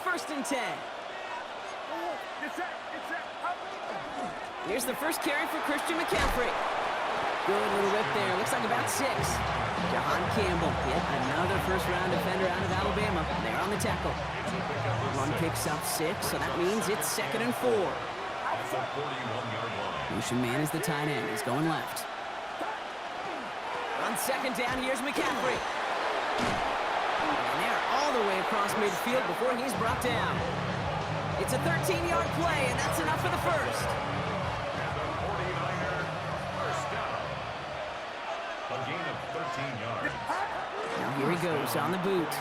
first and 10. Here's the first carry for Christian McCaffrey. Good little rip there. Looks like about 6. John Campbell, yet another first-round defender out of Alabama. They're on the tackle. Run picks up 6, so that means it's 2nd and 4. Motion man is the tight end. He's going left. On 2nd down, here's McCaffrey. And they're all the way across midfield before he's brought down. It's a 13-yard play, and that's enough for the first. A gain of 13 yards. Now here he goes on the boot.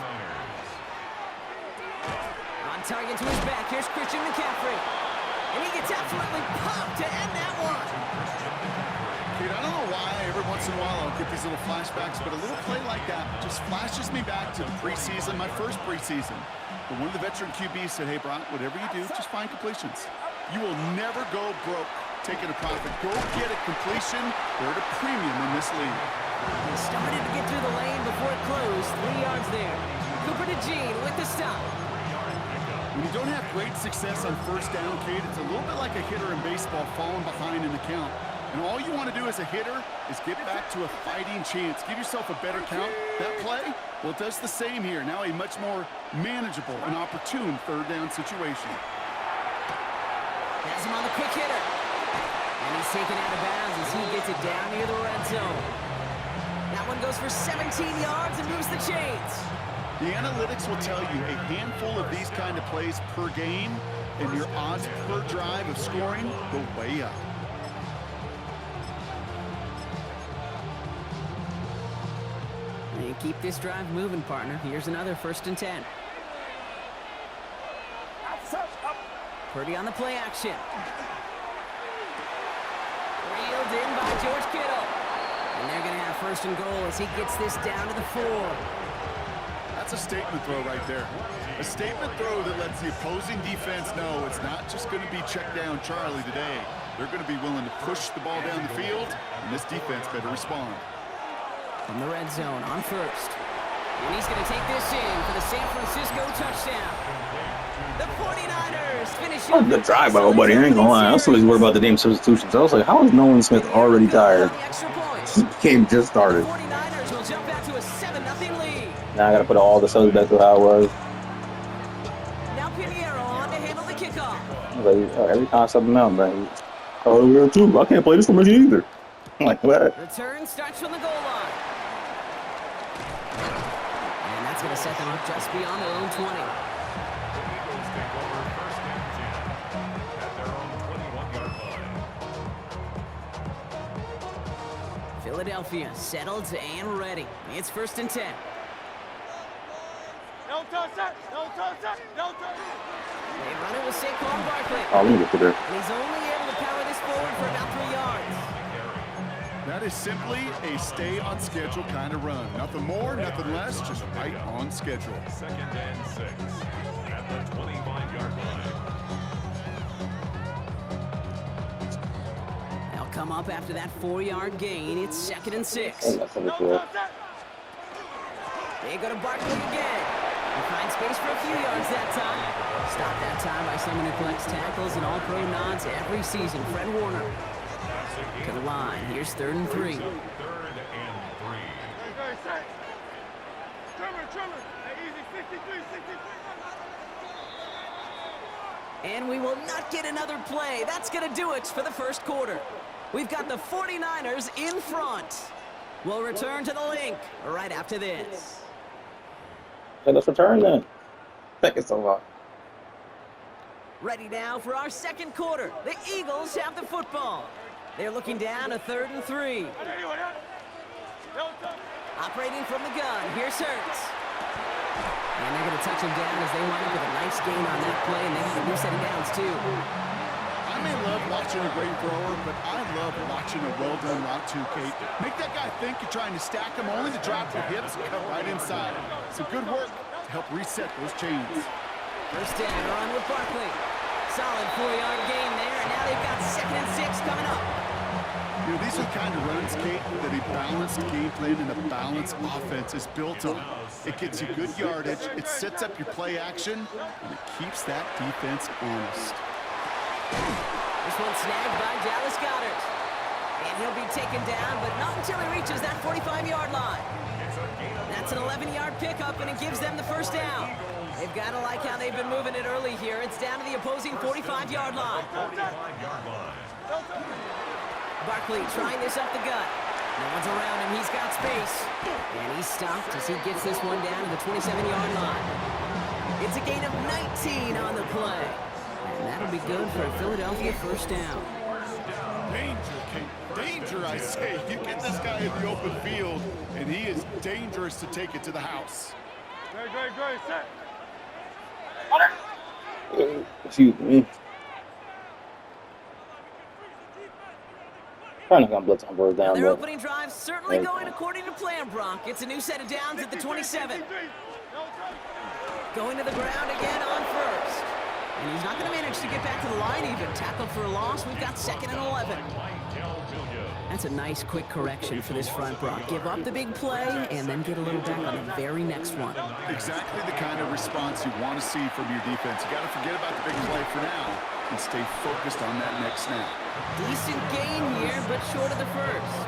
On target to his back, here's Christian McCaffrey. And he gets absolutely popped to end that one. Dude, I don't know why every once in a while I'll get these little flashbacks, but a little play like that just flashes me back to the preseason, my first preseason. But one of the veteran QBs said, hey, Brock, whatever you do, just find completions. You will never go broke taking a profit. Go get a completion. They're at a premium in this league. He started to get through the lane before it closed. 3 yards there. Cooper to Gene with the stop. When you don't have great success on first down, Kate, it's a little bit like a hitter in baseball falling behind in the count. And all you want to do as a hitter is get back to a fighting chance. Give yourself a better count. That play, well, it does the same here. Now a much more manageable and opportune third down situation. Has him on the quick hitter. And he's taken out of bounds as he gets it down near the red zone. That one goes for 17 yards and moves the chains. The analytics will tell you a handful of these kind of plays per game, and your odds per drive of scoring go way up. And keep this drive moving, partner. Here's another 1st and 10. Purdy on the play action. Reeled in by George Kittle. And they're going to have 1st and goal as he gets this down to the 4. That's a statement throw right there. A statement throw that lets the opposing defense know it's not just going to be check down Charlie today. They're going to be willing to push the ball down the field, and this defense better respond. From the red zone on 1st. And he's going to take this in for the San Francisco touchdown. The 49ers finish That was a good drive by old buddy. I ain't gonna lie. I was always worried about the damn substitutions. I was like, how is Nolan Smith already tired? The game just started. 49ers will jump out to a 7-0 lead. Now I gotta put all the subs back to how it was. Now Pinheiro on to handle the kickoff. I was like, every time something else, man. Oh, we're too. I can't play this much either. I'm like, what? Return starts from the goal line. And that's going to set them up just beyond their own 20. Eagles take over 1st and 10 at their own 21-yard line. Philadelphia settled and ready. It's 1st and 10. No touch that! No touch that! No touch! They run it with Saquon Barkley. Oh, let me get to there. And he's only able to power this forward for about 3 yards. That is simply a stay on schedule kind of run. Nothing more, nothing less, just right on schedule. 2nd and 6 at the 25-yard line. They'll come up after that 4-yard gain. It's 2nd and 6. Oh, that's No over there. touch that! They go to Barkley again. They find space for a few yards that time. Stopped that time by someone who collects tackles and all-pro nods every season, Fred Warner. To the line. Here's 3rd and 3. 3rd and 3. Hey, set! Trimmer! Hey, easy, 63! And we will not get another play. That's going to do it for the 1st quarter. We've got the 49ers in front. We'll return to the link right after this. Hey, let's return then. Thank you so much. Ready now for our 2nd quarter. The Eagles have the football. They're looking down a 3rd and 3. Operating from the gun. Here's Hurts. And they're going to touch him down as they wind up with a nice gain on that play, and they have a new set of downs, too. I may love watching a great thrower, but I love watching a well-done route too, Kate. Make that guy think you're trying to stack him only to drop your hips and cut right inside. Some good work to help reset those chains. 1st down, run with Barkley. Solid 4-yard gain there, and now they've got 2nd and 6 coming up. You know, these are the kind of runs, Kate, that a balanced game plan and a balanced offense is built on. It gets you good yardage, it sets up your play action, and it keeps that defense honest. This one snagged by Dallas Goedert. And he'll be taken down, but not until he reaches that 45-yard line. That's an 11-yard pickup, and it gives them the first down. They've got to like how they've been moving it early here. It's down to the opposing 45-yard line. Barkley trying this up the gut. No one's around him. He's got space. And he's stopped as he gets this one down to the 27-yard line. It's a gain of 19 on the play. And that'll be good for a Philadelphia first down. Danger, Kate. Danger, I say. You get this guy in the open field, and he is dangerous to take it to the house. Great, set. Excuse me. Probably not gonna blitz on first down, Their but opening drive certainly going according to plan, Bronk. It's a new set of downs at the 27. Going to the ground again on first. And he's not going to manage to get back to the line even. Tackled for a loss. We've got 2nd and 11. That's a nice quick correction for this front, Bronk. Give up the big play and then get a little back on the very next one. Exactly the kind of response you want to see from your defense. You got to forget about the big play for now and stay focused on that next snap. Decent gain here, but short of the first.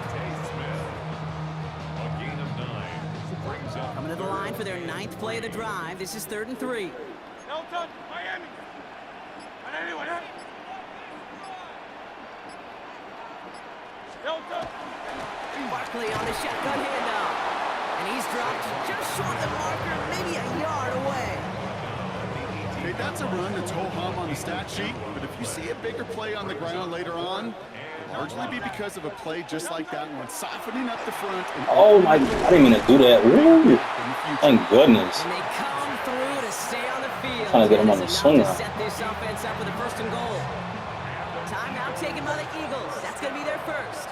Coming to the line for their 9th play of the drive. This is 3rd and 3. Elton, Miami. Anyone, huh? Elton. Barkley on the shotgun handoff. And he's dropped just short of the marker, maybe a yard away. Okay, that's a run that's ho-hum on the stat sheet, but if you see a bigger play on the ground later on, it'll largely be because of a play just like that one, softening up the front. And oh my, I didn't mean to do that. Woo. Thank goodness. And they come through to stay on the field. Trying to get him on the swing to now. set this offense up with a 1st and goal. Timeout taken by the Eagles. That's going to be their first.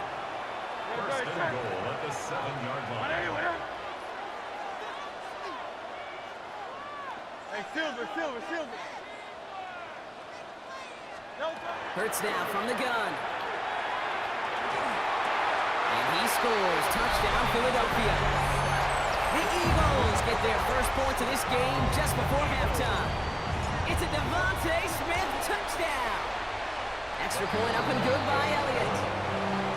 First and goal at the 7-yard line. Hey, Silver. Hurts now from the gun. And he scores. Touchdown, Philadelphia. The Eagles get their first points of this game just before halftime. It's a Devontae Smith touchdown. Extra point up and good by Elliott.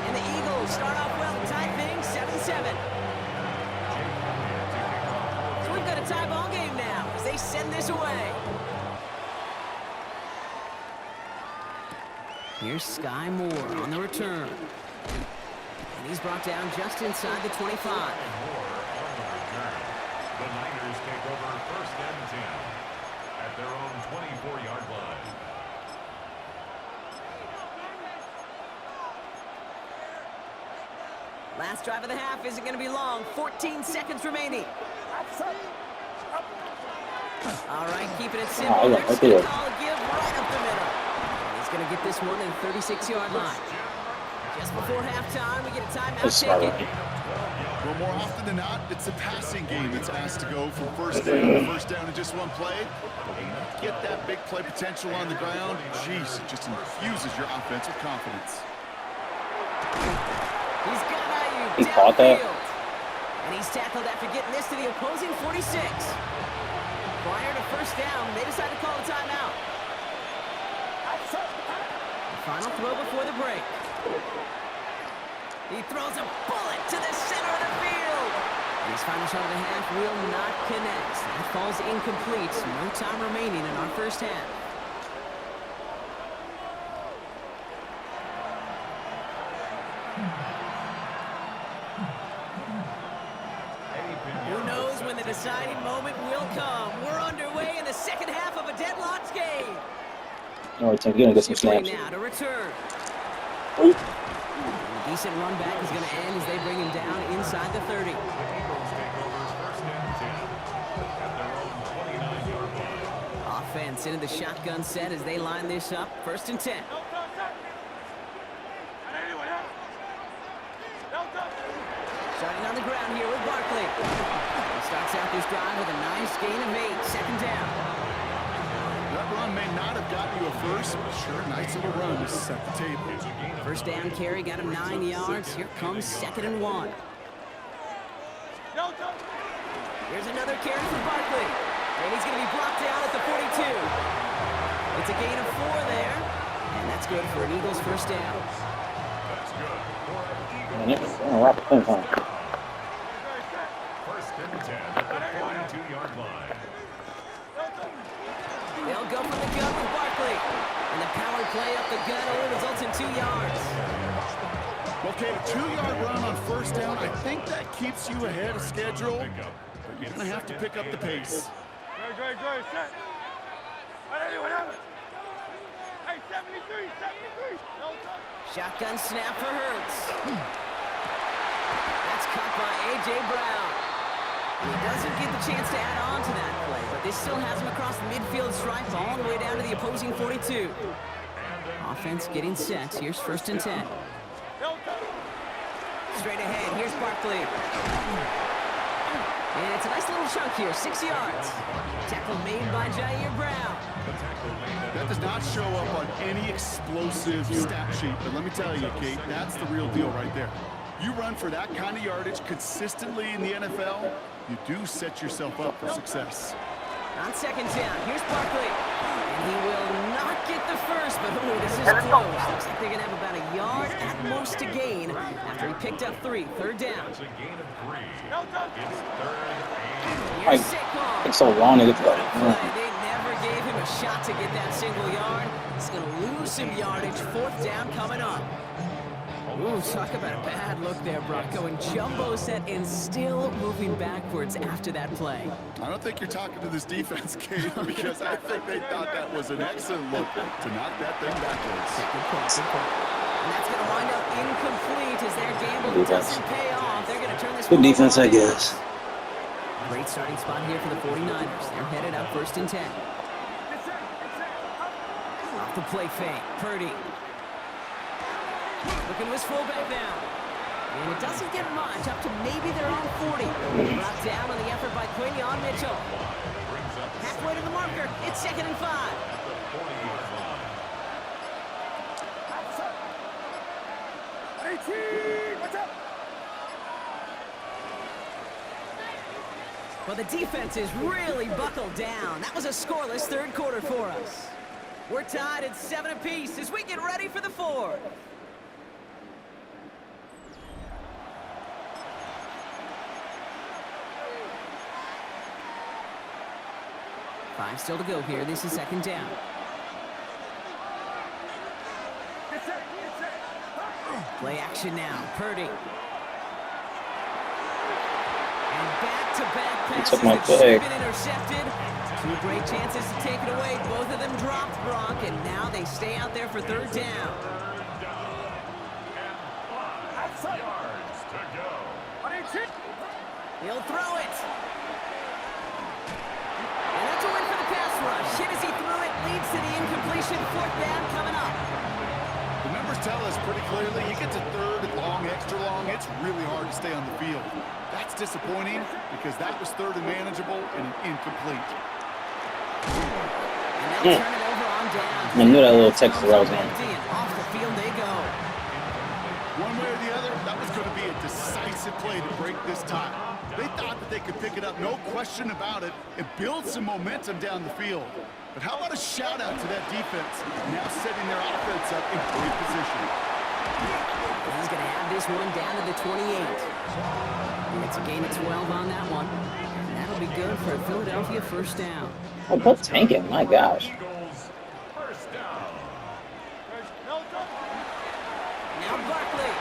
And the Eagles start off well to tie things 7-7. So we've got a tie ball game now as they send this away. Here's Sky Moore on the return. And he's brought down just inside the 25. The Niners take over 1st and 10 at their own 24-yard line. Last drive of the half isn't going to be long. 14 seconds remaining. All right, keeping it simple. Oh, They're just okay. going to call a give right up the middle. And he's going to get this one at the 36-yard line. Just before halftime, we get a timeout taken. Well, more often than not, it's the passing game that's asked to go from first down to first down in just one play. But when you get that big play potential on the ground, geez, it just infuses your offense with confidence. He's got Ayuk He caught that. downfield. And he's tackled after getting this to the opposing 46. Prior to first down, they decide to call a timeout. The final throw before the break. He throws a bullet to the center of the field. And his final shot of the half will not connect. That falls incomplete. No time remaining in our first half. Who knows when the deciding moment will come? We're underway in the second half of a deadlocked game. All right, Tim, you're gonna get some Shifley snaps. now to return. Ooh. Decent run back is going to end as they bring him down inside the 30. Eagles take over 1st and 10 at their own 29-yard line. Offense into the shotgun set as they line this up. 1st and 10. Starting on the ground here with Barkley. He starts out this drive with a nice gain of 8. 2nd down. That run down may not have gotten you a first, but sure, nice little run to set the table. First down carry got him 9 yards. Here comes 2nd and 1. Here's another carry for Barkley. And he's going to be brought down at the 42. It's a gain of 4 there. And that's good for an Eagles first down. That's good for an And Eagles. it's a lot of fun, huh? First and 10 at the 42-yard line. They'll go for the gun with Barkley. And the power play up the gun only results in 2 yards. Okay, a 2-yard run on first down. I think that keeps you ahead of schedule. But you're going to have to pick up the pace. Good, set. Hey, 73. Shotgun snap for Hurts. That's caught by A.J. Brown. And he doesn't get the chance to add on to that play, but this still has him across the midfield stripe all the way down to the opposing 42. Offense getting set. Here's 1st and 10. Straight ahead. Here's Barkley. And it's a nice little chunk here, 6 yards. Tackle made by Jair Brown. That does not show up on any explosive stat sheet, but let me tell you, Kate, that's the real deal right there. You run for that kind of yardage consistently in the NFL, you do set yourself up for success. On 2nd down, here's Barkley. And he will not get the first, but ooh, this is close. Looks like they're going to have about a yard at most to gain after he picked up 3. 3rd down. It's a gain of 3. It's 3rd and Here's Like, Saquon. it's so long to get to Play. that. They never gave him a shot to get that single yard. He's going to lose some yardage. 4th down coming up. Ooh, talk about a bad look there, Brock. Going jumbo set and still moving backwards after that play. I don't think you're talking to this defense, Kate, because I think they thought that was an excellent look to knock that thing backwards. Good point, good point. And that's going to wind up incomplete as their gamble doesn't pay off. They're going to turn this Good one defense, I over. guess. Great starting spot here for the 49ers. They're headed up 1st and 10. Off the play fake. Purdy. Looking to his fullback now. And it doesn't get much, up to maybe their own 40. Brought down on the effort by Quinion Mitchell. Halfway to the marker, it's 2nd and 5. Well, the defense is really buckled down. That was a scoreless 3rd quarter for us. We're tied at 7 apiece as we get ready for the 4th. 5 still to go here. This is 2nd down. Play action now. Purdy. And back-to-back passes took my that should have pick. been intercepted. 2 great chances to take it away. Both of them dropped, Brock, and now they stay out there for 3rd down. yards to go. He'll throw it. And that's a win for the pass rush. Hit as he threw it, leads to the incompletion. 4th down coming up. The numbers tell us pretty clearly, you get to 3rd and long, extra long, it's really hard to stay on the field. That's disappointing because that was 3rd and manageable and incomplete. And they'll turn it over on down. I knew that little Texas route was on. Empty, and off the field they go. One way or the other, that was going to be a decisive play to break this tie. They thought that they could pick it up, no question about it, and build some momentum down the field. But how about a shout-out to that defense, now setting their offense up in great position. He's going to have this one down to the 28. And it's a gain of 12 on that one. And that'll be good for a Philadelphia 1st down. Oh, but tanking, my gosh. Eagles, first down. Now Barkley.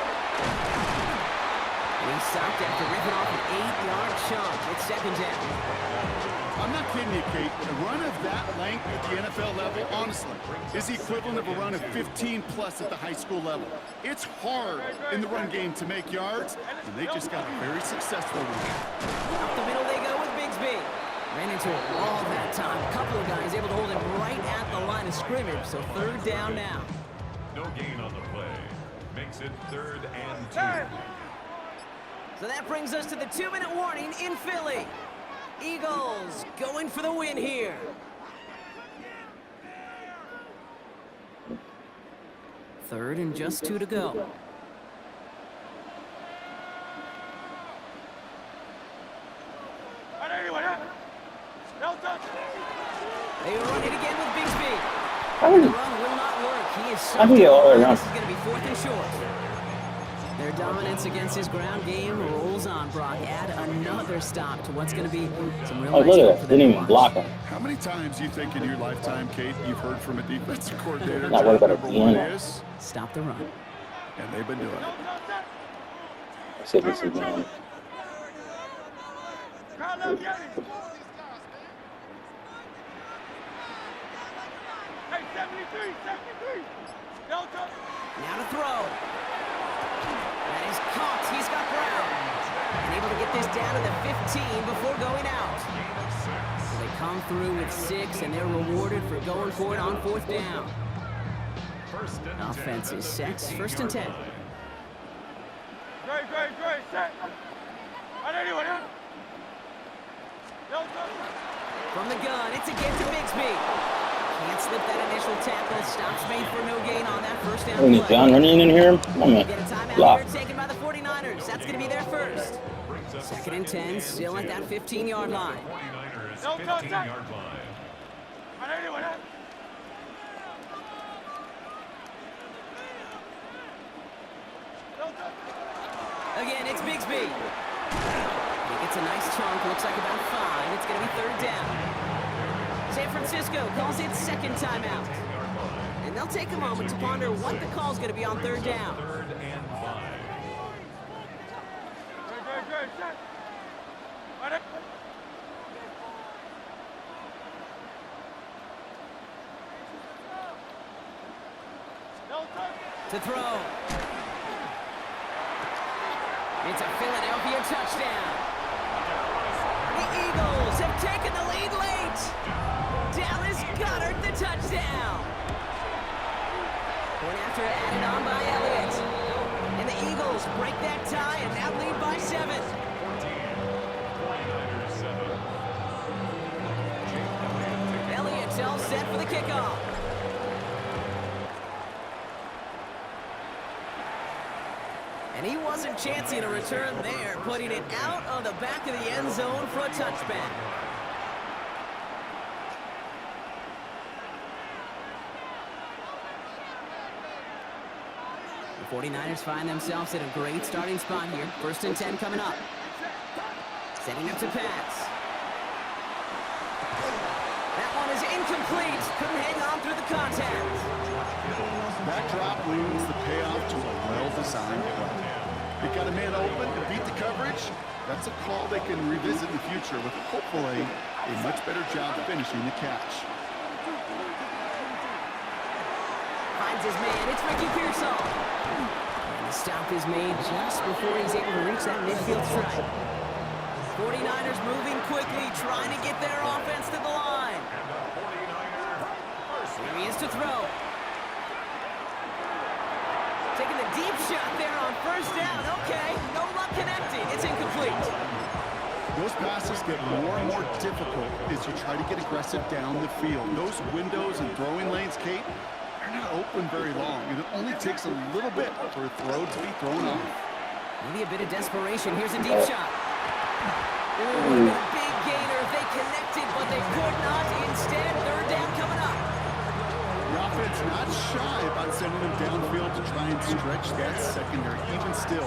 And he's stopped after ripping off an 8-yard chunk. It's 2nd down. I'm not kidding you, Kate. A run of that length at the NFL level, honestly, is the equivalent of a run of 15-plus at the high school level. It's hard in the run game to make yards, and they just got a very successful one. Up the middle they go with Bigsby. Ran into a wall that time. A couple of guys able to hold him right at the line of scrimmage. So 3rd down now. No gain on the play. Makes it 3rd and 2. So that brings us to the 2-minute warning in Philly. Eagles going for the win here. 3rd and just 2 to go. They run it again with Bigsby. The run will not work. He is so think it all around. This is going to be 4th and short. Their dominance against his ground game rolls on, Brock. Add another stop to what's going to be some real Oh, nice look work at for that. them Didn't to even watch. block him. How many times do you think in your lifetime, Kate, you've heard from a defensive coordinator, Not worried job about number a one piano. is, Stop the run. and they've been doing it. Let's see if this is going. Hey, 73. Delta. Now to throw. That is caught. He's got Brown. And able to get this down to the 15 before going out. So they come through with 6, and they're rewarded for going for it on 4th down. Offense is set. 1st and 10. Great. Set. Anyone, huh? Delta. From the gun, it's again to Bigsby. Can't slip that initial tackle. Stops made for no gain on that 1st down Oh, is play. John running in here? Come on, Get a man. timeout Block. here taken by the 49ers. That's going to be their first. 2nd and 10, still at that 15-yard line. 49ers 15-yard line. Anyone, huh? Delta. Again, it's Bigsby. He gets a nice chunk, looks like about 5. It's going to be 3rd down. San Francisco calls it 2nd timeout. And they'll take a moment to ponder what the call's going to be on 3rd down. 3rd and 5. Great. Set. Delta. To throw. It's a Philadelphia touchdown. The Eagles have taken the lead late. Dallas Goedert the touchdown. Point after added on by Elliott. And the Eagles break that tie and now lead by 7. 49ers 7. Elliott's all set for the kickoff. And he wasn't chancing a return there, putting it out of the back of the end zone for a touchback. The 49ers find themselves at a great starting spot here. 1st and 10 coming up. Setting up to pass. That one is incomplete. Couldn't hang on through the contact. That drop leads the payoff to a well-designed play. They got a man open to beat the coverage. That's a call they can revisit in the future with hopefully a much better job finishing the catch. Finds his man. It's Ricky Pearsall. And the stop is made just before he's able to reach that midfield stripe. 49ers moving quickly, trying to get their offense to the line. Here he is to throw. Taking the deep shot there on 1st down. Okay, no luck connecting. It's incomplete. Those passes get more and more difficult as you try to get aggressive down the field. Those windows and throwing lanes, Kate, they're not open very long. And it only takes a little bit for a throw to be thrown off. Maybe a bit of desperation. Here's a deep shot. Ooh, would have been a big gainer if they connected, but they could not. Instead, 3rd down coming up. The offense not shy about sending them downfield to try and stretch that secondary. Even still,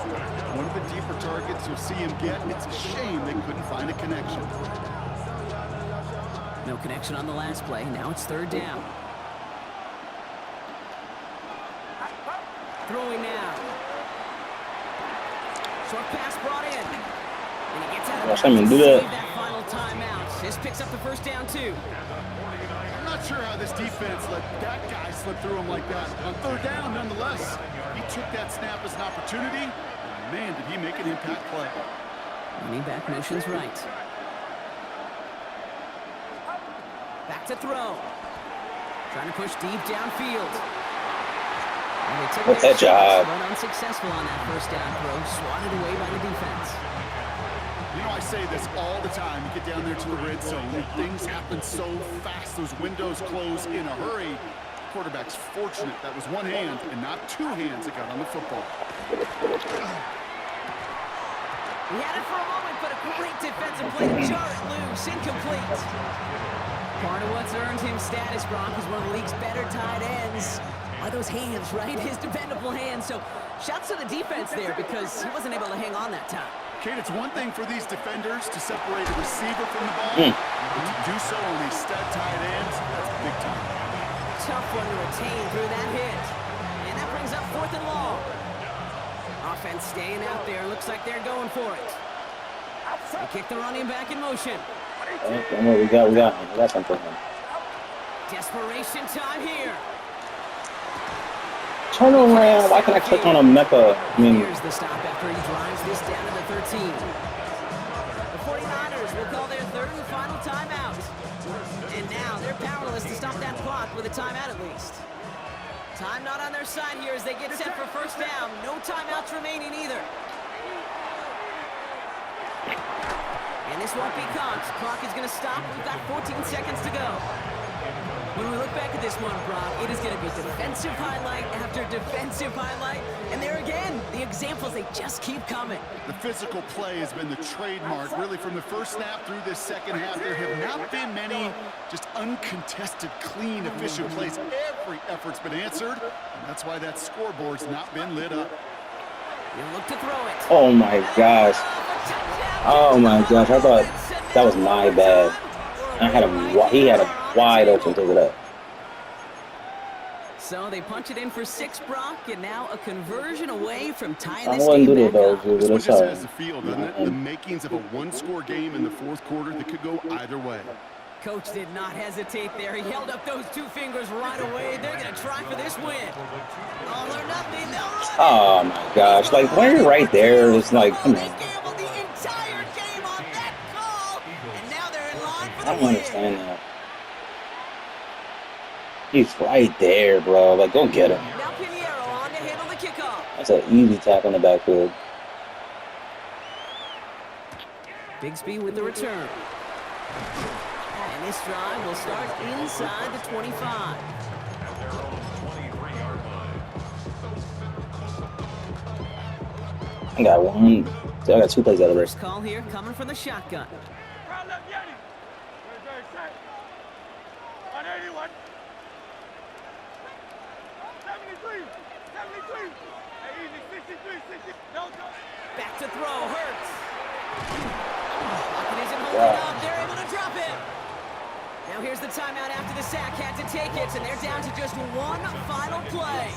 one of the deeper targets you'll see him get. It's a shame they couldn't find a connection. No connection on the last play. Now it's 3rd down. Throwing now. Short pass brought in. And he gets out of Watch bounds him to do save that. that final timeout. This picks up the 1st down, too. I'm not sure how this defense let that guy slip through him like that. On 3rd down, nonetheless, he took that snap as an opportunity. Man, did he make an impact play. Running back motions right. Back to throw. Trying to push deep downfield. And they took What's their that job? shots, but unsuccessful on that 1st down throw. Swatted away by the defense. You know, I say this all the time. You get down there to the red zone, and things happen so fast. Those windows close in a hurry. Quarterback's fortunate that was one hand and not two hands that got on the football. He had it for a moment, but a great defensive play to jar it loose. Incomplete. Part of what's earned him status, Brock, is one of the league's better tight ends. Are those hands, right? His dependable hands. So shouts to the defense there because he wasn't able to hang on that time. Kate, it's one thing for these defenders to separate a receiver from the ball, but to do so on these stud tight ends, that's big time. Tough one to retain through that hit. And that brings up 4th and long. Offense staying out there. Looks like they're going for it. They kick the running back in motion. We got something. Desperation time here. Turn around. Why can't I click on a mecha? I mean, Here's the stop after he drives this down to the 13. The 49ers will call their 3rd and final timeout. And now they're powerless to stop that clock with a timeout at least. Time not on their side here as they get set for first down. No timeouts remaining either. And this won't be caught. Clock is going to stop. We've got 14 seconds to go. When we look back at this one, Brock, it is going to be defensive highlight after defensive highlight. And there again, the examples, they just keep coming. The physical play has been the trademark, really, from the first snap through this second half. There have not been many just uncontested, clean, efficient plays. Every effort's been answered, and that's why that scoreboard's not been lit up. You look to throw it. oh my gosh. Oh my gosh. I thought that was my bad. He had a wide open to it up. So they punch it in for 6, Brock, and now a conversion away from tying I this wouldn't game do that back though, up. dude. This one It's just all has the feel, doesn't it? The makings of a one-score game in the fourth quarter that could go either way. Coach did not hesitate there. He held up those 2 fingers right away. They're going to try for this win. All or nothing. They'll run it. Oh my gosh. Like, when you're right there, it's like, come They on. gambled the entire game on that call, and now they're in line for I the don't win. understand that. He's right there, bro. Like, go get him. Now Pinheiro on to handle the kickoff. That's an easy tackle in the backfield. Bigsby with the return. And this drive will start inside the 25. At their own 23-yard line. I got one. I got 2 plays out of this. First call here coming from the shotgun. Round left, Yanni. Very set. 181. 73. 73. Hey, easy. 63. 60. No, go. Back to throw. Hurts. Lockett isn't holding up. They're able to drop it. Now here's the timeout after the sack. Had to take it, and they're down to just one final play.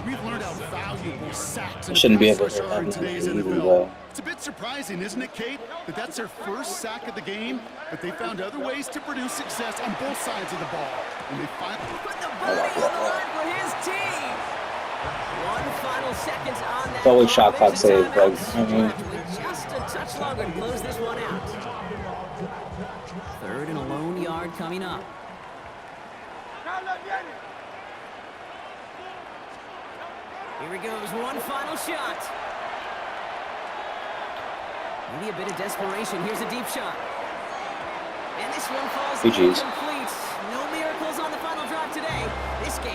We've learned how valuable sacks and Shouldn't be pass able rush to are in have today's nothing either, NFL. though. It's a bit surprising, isn't it, Kate, that that's their first sack of the game, but they found other ways to produce success on both sides of the ball. And they finally Put the body on the line for his team. One final second on that. It's always shot clock There's a save, timeout. like, I mean- With just a touch longer to close this one out. 3rd and a lone yard coming up. Round left, Yanni. Here he goes, one final shot. Maybe a bit of desperation. Here's a deep shot. And this one falls GG's. incomplete. No miracles on the final drive today. This game